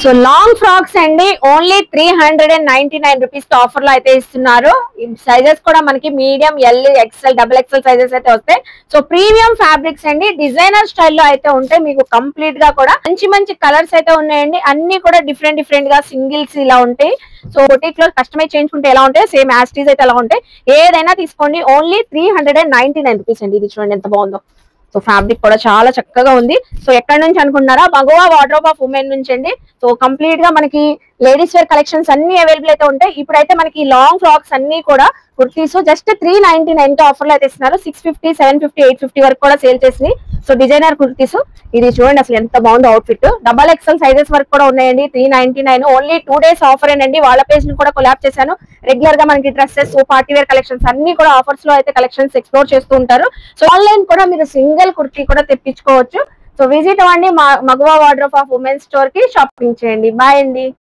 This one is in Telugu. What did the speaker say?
సో లాంగ్ ఫ్రాక్స్ అండి, ఓన్లీ 399 రూపీస్ ఆఫర్ లో అయితే ఇస్తున్నారు. సైజెస్ కూడా మనకి medium, L, XL, double XL sizes అయితే వస్తాయి. సో ప్రీమియం ఫ్యాబ్రిక్స్ అండి, డిజైనర్ స్టైల్లో అయితే ఉంటాయి. మీకు కంప్లీట్ గా కూడా మంచి మంచి కలర్స్ అయితే ఉన్నాయండి. అన్ని కూడా డిఫరెంట్ డిఫరెంట్ గా సింగిల్స్ ఇలా ఉంటాయి. సో బొటిక్ లో కస్టమైజ్ చేయించుకుంటే ఎలా ఉంటాయి, సేమ్ యాస్టీస్ అయితే ఎలా ఉంటాయి. ఏదైనా తీసుకోండి, ఓన్లీ 399 రూపీస్ అండి. ఇది చూడండి ఎంత బాగుందో. సో ఫ్యాబ్రిక్ కూడా చాలా చక్కగా ఉంది. సో ఎక్కడి నుంచి అనుకుంటున్నారా, మగవా వార్డ్రోబ్ ఆఫ్ ఉమెన్ నుంచి అండి. సో కంప్లీట్ గా మనకి లేడీస్ వేర్ కలెక్షన్స్ అన్ని అవైలబుల్ అయితే ఉంటాయి. ఇప్పుడైతే మనకి లాంగ్ ఫ్రాక్స్ అన్ని కూడా కుర్తీస్ జస్ట్ 399 కి ఆఫర్ లో అయితే ఇస్తున్నారు. 650, 750, 850 వరకు కూడా సేల్ చేసింది. సో డిజైనర్ కుర్తీస్ ఇది చూడండి అసలు ఎంత బాగుందో అవుట్ఫిట్. డబల్ ఎక్స్ఎల్ సైజెస్ వరకు కూడా ఉన్నాయండి. 399, ఓన్లీ 2 days ఆఫర్ అండి. వాళ్ళ పేజ్ ని కూడా కొలాబ్ చేశాను. రెగ్యులర్ గా మనకి డ్రెస్సెస్, పార్టీ వేర్ కలెక్షన్స్ అన్ని కూడా ఆఫర్స్ లో అయితే కలెక్షన్స్ ఎక్స్ప్లోర్ చేస్తూ ఉంటారు. సో ఆన్లైన్ కూడా మీరు సింగిల్ కుర్తీ కూడా తెప్పించుకోవచ్చు. సో విజిట్ అవ్వండి మగవా వార్డ్రోబ్ ఆఫ్ ఉమెన్ స్టోర్ కి, షాపింగ్ చేయండి. బాయ్ అండి.